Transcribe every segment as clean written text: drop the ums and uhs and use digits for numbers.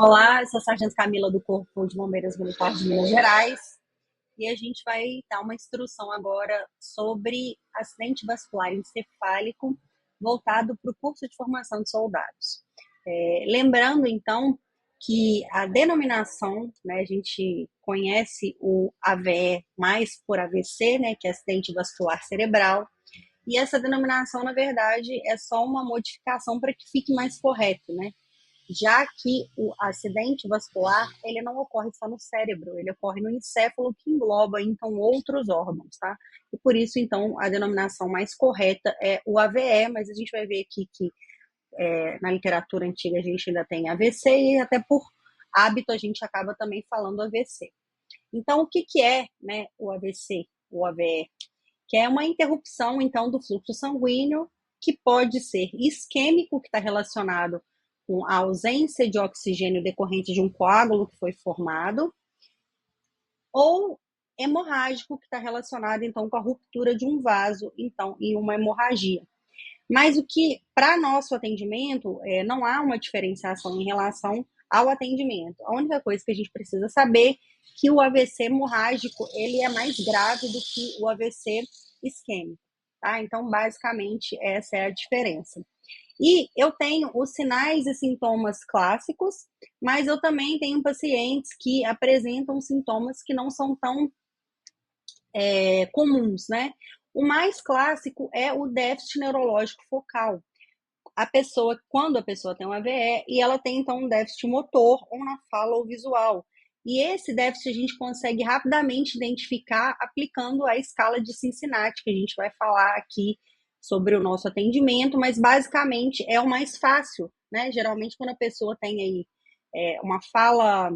Olá, eu sou a Sargento Camila do Corpo de Bombeiros Militares de Minas Gerais e a gente vai dar uma instrução agora sobre acidente vascular encefálico voltado para o curso de formação de soldados. Lembrando, então, que a denominação, né, a gente conhece o AVE mais por AVC, né, que é acidente vascular cerebral, e essa denominação, na verdade, é só uma modificação para que fique mais correto, né? Já que o acidente vascular ele não ocorre só no cérebro, ele ocorre no encéfalo que engloba então outros órgãos, tá? E por isso então a denominação mais correta é o AVE, mas a gente vai ver aqui que na literatura antiga a gente ainda tem AVC e até por hábito a gente acaba também falando AVC. Então o que é, né, o AVC, o AVE? Que é uma interrupção então do fluxo sanguíneo que pode ser isquêmico, que está relacionado com a ausência de oxigênio decorrente de um coágulo que foi formado, ou hemorrágico, que está relacionado então com a ruptura de um vaso, então, em uma hemorragia. Mas o que, para nosso atendimento, não há uma diferenciação em relação ao atendimento. A única coisa que a gente precisa saber é que o AVC hemorrágico ele é mais grave do que o AVC isquêmico. Tá? Então, basicamente, essa é a diferença. E eu tenho os sinais e sintomas clássicos, mas eu também tenho pacientes que apresentam sintomas que não são tão comuns, né? O mais clássico é o déficit neurológico focal. Quando a pessoa tem um AVE e ela tem então um déficit motor ou na fala ou visual. E esse déficit a gente consegue rapidamente identificar aplicando a escala de Cincinnati, que a gente vai falar aqui sobre o nosso atendimento, mas basicamente é o mais fácil, né? Geralmente quando a pessoa tem aí uma fala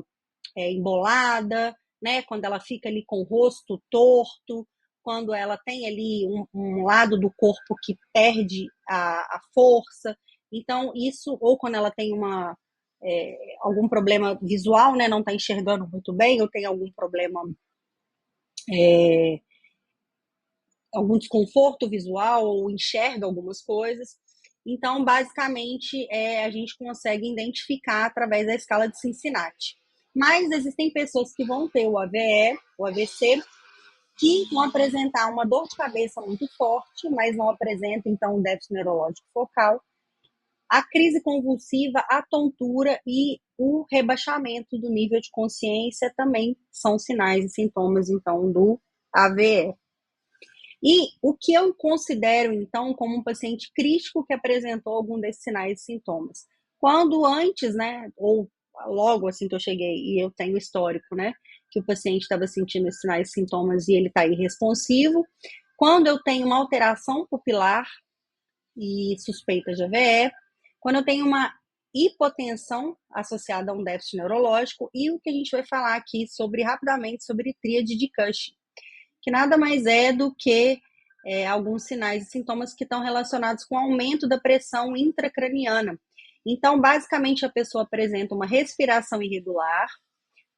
embolada, né? Quando ela fica ali com o rosto torto, quando ela tem ali um lado do corpo que perde a força. Então, isso, ou quando ela tem algum problema visual, né? Não está enxergando muito bem, ou tem algum problema, algum desconforto visual, ou enxerga algumas coisas. Então, basicamente, a gente consegue identificar através da escala de Cincinnati. Mas existem pessoas que vão ter o AVE, o AVC, que vão apresentar uma dor de cabeça muito forte, mas não apresentam, então, um déficit neurológico focal. A crise convulsiva, a tontura e o rebaixamento do nível de consciência também são sinais e sintomas, então, do AVE. E o que eu considero, então, como um paciente crítico que apresentou algum desses sinais e sintomas? Quando antes, né, ou logo assim que eu cheguei e eu tenho histórico, né, que o paciente estava sentindo esses sinais e sintomas e ele está irresponsivo. Quando eu tenho uma alteração pupilar e suspeita de AVE, quando eu tenho uma hipotensão associada a um déficit neurológico e o que a gente vai falar aqui rapidamente sobre tríade de Cushing, que nada mais é do que alguns sinais e sintomas que estão relacionados com o aumento da pressão intracraniana. Então, basicamente, a pessoa apresenta uma respiração irregular,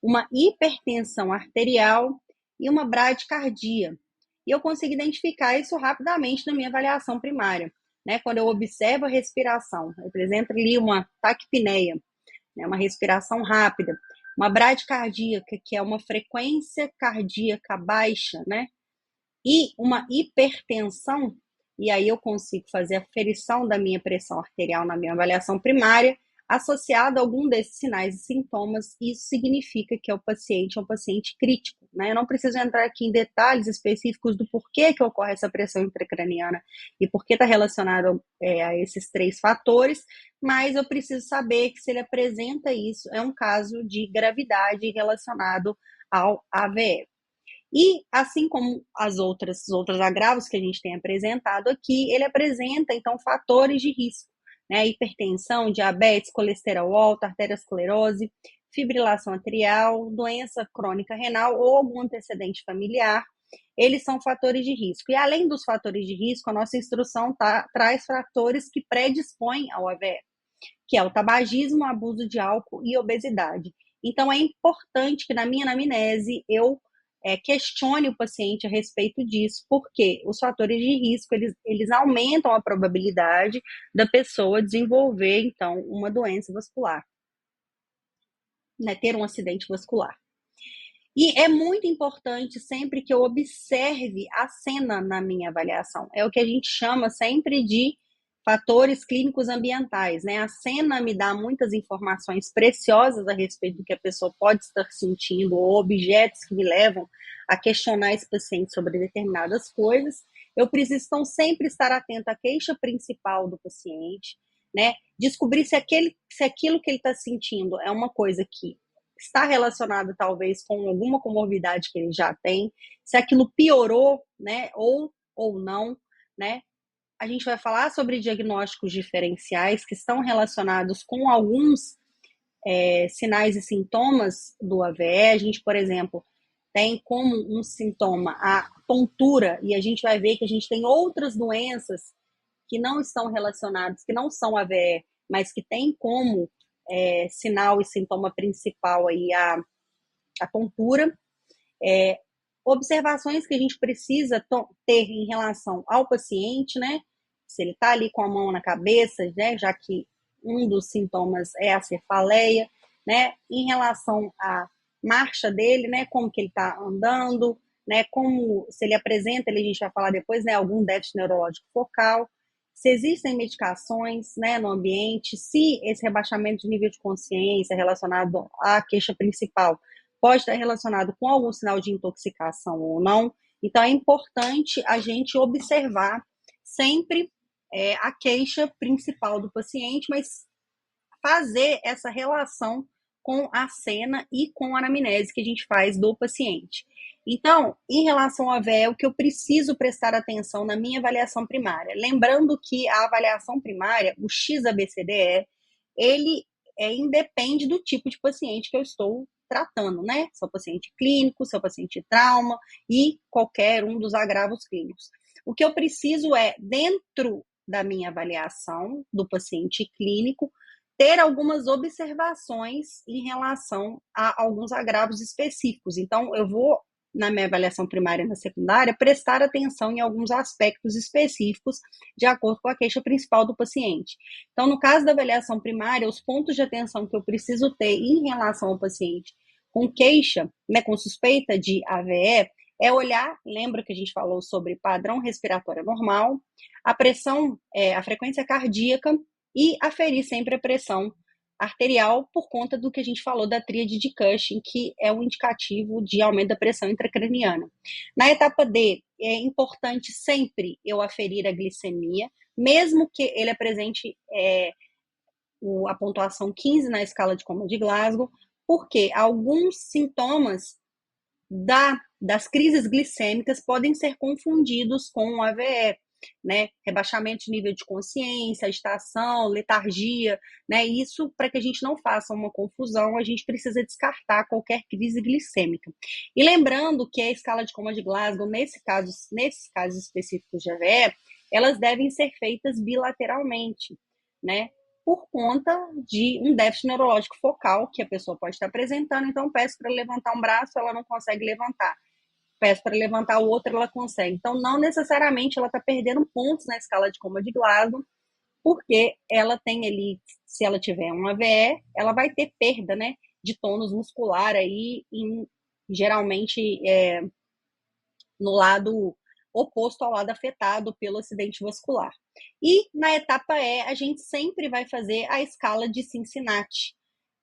uma hipertensão arterial e uma bradicardia. E eu consigo identificar isso rapidamente na minha avaliação primária. Né? Quando eu observo a respiração, apresenta ali uma taquipneia, né? Uma respiração rápida, uma bradicardia, que é uma frequência cardíaca baixa, né? E uma hipertensão, e aí eu consigo fazer a aferição da minha pressão arterial na minha avaliação primária, associado a algum desses sinais e sintomas, isso significa que o paciente é um paciente crítico, né? Eu não preciso entrar aqui em detalhes específicos do porquê que ocorre essa pressão intracraniana e por que está relacionado a esses três fatores, mas eu preciso saber que se ele apresenta isso, é um caso de gravidade relacionado ao AVE. E, assim como os outros agravos que a gente tem apresentado aqui, ele apresenta, então, fatores de risco, né? Hipertensão, diabetes, colesterol alto, arteriosclerose, fibrilação atrial, doença crônica renal ou algum antecedente familiar. Eles são fatores de risco. E, além dos fatores de risco, a nossa instrução traz fatores que predispõem ao AVE, que é o tabagismo, abuso de álcool e obesidade. Então, é importante que na minha anamnese eu questione o paciente a respeito disso, porque os fatores de risco, eles aumentam a probabilidade da pessoa desenvolver, então, uma doença vascular. né, ter um acidente vascular. E é muito importante sempre que eu observe a cena na minha avaliação. É o que a gente chama sempre de fatores clínicos ambientais, né? A cena me dá muitas informações preciosas a respeito do que a pessoa pode estar sentindo, ou objetos que me levam a questionar esse paciente sobre determinadas coisas. Eu preciso então sempre estar atento à queixa principal do paciente, né? Descobrir se aquilo que ele está sentindo é uma coisa que está relacionado talvez com alguma comorbidade que ele já tem, se aquilo piorou, né, ou não, né? A gente vai falar sobre diagnósticos diferenciais que estão relacionados com alguns sinais e sintomas do AVE. A gente, por exemplo, tem como um sintoma a tontura, e a gente vai ver que a gente tem outras doenças que não estão relacionadas, que não são AVE, mas que tem como sinal e sintoma principal aí a tontura. Observações que a gente precisa ter em relação ao paciente, né? Se ele está ali com a mão na cabeça, né? Já que um dos sintomas é a cefaleia, né? Em relação à marcha dele, né? Como que ele está andando, né? Como se ele apresenta, a gente vai falar depois, né? Algum déficit neurológico focal. Se existem medicações, né, no ambiente, se esse rebaixamento de nível de consciência relacionado à queixa principal pode estar relacionado com algum sinal de intoxicação ou não. Então, é importante a gente observar sempre a queixa principal do paciente, mas fazer essa relação com a cena e com a anamnese que a gente faz do paciente. Então, em relação ao AVE, o que eu preciso prestar atenção na minha avaliação primária? Lembrando que a avaliação primária, o XABCDE, ele independe do tipo de paciente que eu estou tratando, né? Se é o paciente clínico, se é o paciente trauma e qualquer um dos agravos clínicos. O que eu preciso é, dentro da minha avaliação do paciente clínico, ter algumas observações em relação a alguns agravos específicos. Então, eu vou, na minha avaliação primária e na secundária, prestar atenção em alguns aspectos específicos de acordo com a queixa principal do paciente. Então, no caso da avaliação primária, os pontos de atenção que eu preciso ter em relação ao paciente com queixa, né, com suspeita de AVE, é olhar, lembra que a gente falou sobre padrão respiratório normal, a pressão, a frequência cardíaca, e aferir sempre a pressão arterial por conta do que a gente falou da tríade de Cushing, que é um indicativo de aumento da pressão intracraniana. Na etapa D, é importante sempre eu aferir a glicemia, mesmo que ele apresente a pontuação 15 na escala de coma de Glasgow, porque alguns sintomas das crises glicêmicas podem ser confundidos com o AVE, né? Rebaixamento de nível de consciência, agitação, letargia, né? Isso, para que a gente não faça uma confusão, a gente precisa descartar qualquer crise glicêmica. E lembrando que a escala de coma de Glasgow, nesses casos específicos de AVE, elas devem ser feitas bilateralmente, né? Por conta de um déficit neurológico focal que a pessoa pode estar apresentando. Então, peço para levantar um braço, ela não consegue levantar. Peço para levantar o outro, ela consegue. Então, não necessariamente ela está perdendo pontos na escala de coma de Glasgow, porque ela tem ali, se ela tiver um AVE, ela vai ter perda, né, de tônus muscular aí, geralmente no lado oposto ao lado afetado pelo acidente vascular. E na etapa E, a gente sempre vai fazer a escala de Cincinnati,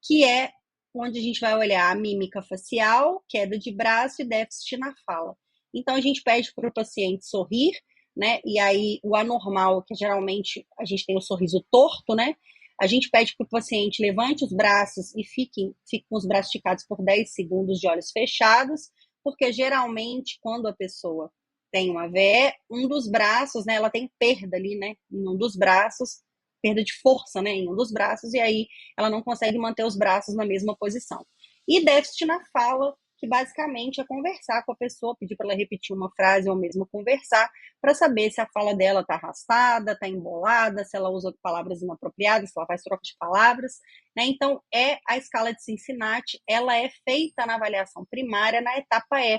que é onde a gente vai olhar a mímica facial, queda de braço e déficit na fala. Então, a gente pede para o paciente sorrir, né? E aí, o anormal, que geralmente a gente tem o sorriso torto, né? A gente pede para o paciente levante os braços e fique com os braços esticados por 10 segundos de olhos fechados, porque geralmente, quando a pessoa tem um AVE, um dos braços, né? Ela tem perda ali, né? Em um dos braços, perda de força, né, em um dos braços, e aí ela não consegue manter os braços na mesma posição. E déficit na fala, que basicamente é conversar com a pessoa, pedir para ela repetir uma frase ou mesmo conversar, para saber se a fala dela está arrastada, está embolada, se ela usa palavras inapropriadas, se ela faz troca de palavras, né? Então, a escala de Cincinnati, ela é feita na avaliação primária na etapa E.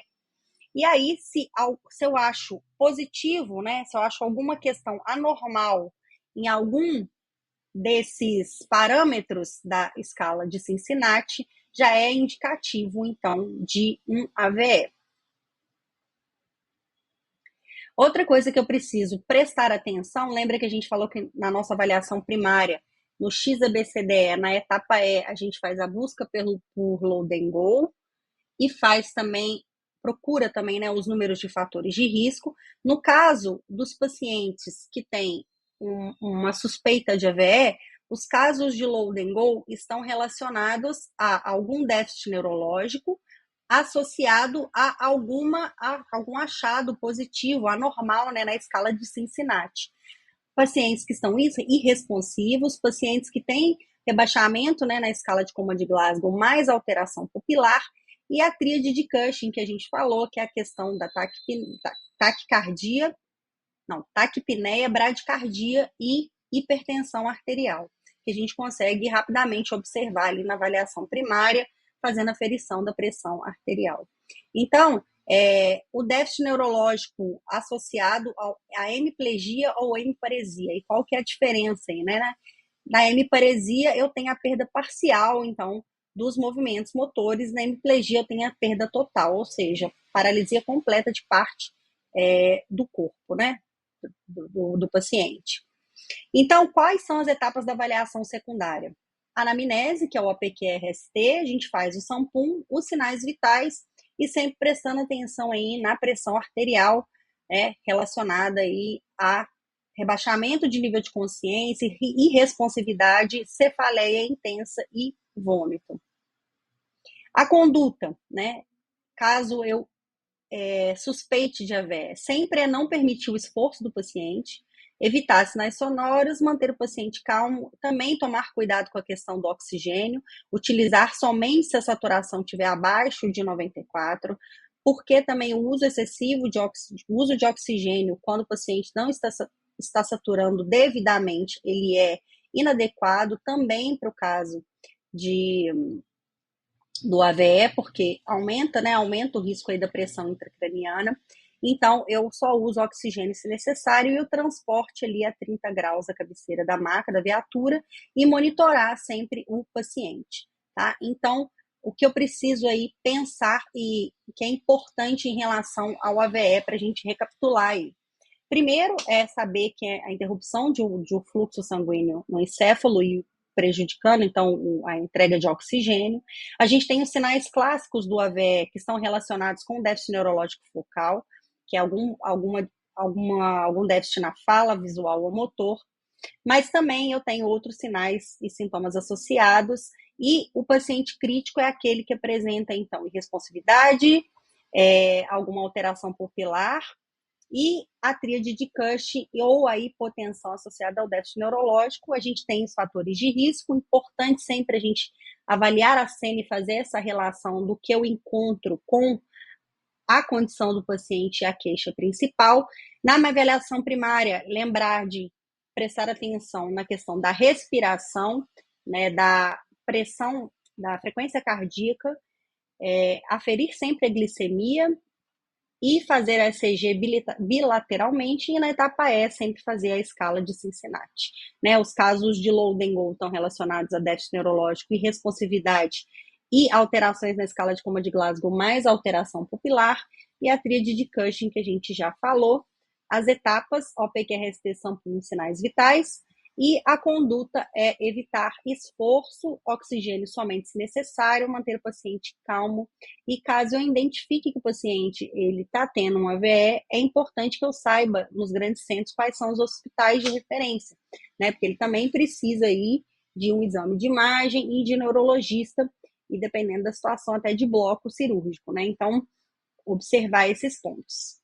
E aí, se eu acho positivo, né, se eu acho alguma questão anormal em algum desses parâmetros da escala de Cincinnati, já é indicativo, então, de um AVE. Outra coisa que eu preciso prestar atenção, lembra que a gente falou que na nossa avaliação primária, no XABCDE, na etapa E, a gente faz a busca por load and go e faz também, procura também, né, os números de fatores de risco. No caso dos pacientes que têm uma suspeita de AVE, os casos de load and go estão relacionados a algum déficit neurológico associado a algum achado positivo, anormal, né, na escala de Cincinnati. Pacientes que estão irresponsivos, pacientes que têm rebaixamento, né, na escala de coma de Glasgow, mais alteração pupilar, e a tríade de Cushing, que a gente falou, que é a questão da taquicardia, não, taquipneia, bradicardia e hipertensão arterial, que a gente consegue rapidamente observar ali na avaliação primária, fazendo a ferição da pressão arterial. Então, o déficit neurológico associado à hemiplegia ou hemiparesia, e qual que é a diferença aí, né? Na hemiparesia, eu tenho a perda parcial, então, dos movimentos motores, na hemiplegia eu tenho a perda total, ou seja, paralisia completa de parte do corpo, né? Do paciente. Então, quais são as etapas da avaliação secundária? Anamnese, que é o APQ-RST, a gente faz o SAMPUM, os sinais vitais e sempre prestando atenção aí na pressão arterial, relacionada aí a rebaixamento de nível de consciência, irresponsividade, cefaleia intensa e vômito. A conduta, né? Caso eu suspeite de AVE, sempre é não permitir o esforço do paciente, evitar sinais sonoros, manter o paciente calmo, também tomar cuidado com a questão do oxigênio, utilizar somente se a saturação estiver abaixo de 94, porque também o uso excessivo uso de oxigênio, quando o paciente não está saturando devidamente, ele é inadequado também para o caso do AVE, porque aumenta o risco aí da pressão intracraniana. Então, eu só uso oxigênio se necessário e o transporte ali a 30 graus da cabeceira da maca, da viatura, e monitorar sempre o paciente, tá? Então, o que eu preciso aí pensar e que é importante em relação ao AVE para a gente recapitular aí. Primeiro é saber que a interrupção de um fluxo sanguíneo no encéfalo e prejudicando, então, a entrega de oxigênio. A gente tem os sinais clássicos do AVE que estão relacionados com o déficit neurológico focal, que é algum déficit na fala, visual ou motor, mas também eu tenho outros sinais e sintomas associados, e o paciente crítico é aquele que apresenta, então, irresponsividade, alguma alteração pupilar, e a tríade de Cushing ou a hipotensão associada ao déficit neurológico. A gente tem os fatores de risco, importante sempre a gente avaliar a cena e fazer essa relação do que eu encontro com a condição do paciente e a queixa principal. Na minha avaliação primária, lembrar de prestar atenção na questão da respiração, né, da pressão, da frequência cardíaca, aferir sempre a glicemia e fazer a ECG bilateralmente, e na etapa E sempre fazer a escala de Cincinnati. Né, os casos de load and go estão relacionados a déficit neurológico, irresponsividade e alterações na escala de coma de Glasgow, mais alteração pupilar, e a tríade de Cushing, que a gente já falou. As etapas, OPQ-RST, SAMPUM, sinais vitais, e a conduta é evitar esforço, oxigênio somente se necessário, manter o paciente calmo, e caso eu identifique que o paciente está tendo um AVE, é importante que eu saiba nos grandes centros quais são os hospitais de referência, né? Porque ele também precisa aí de um exame de imagem e de neurologista, e dependendo da situação até de bloco cirúrgico, né? Então, observar esses pontos.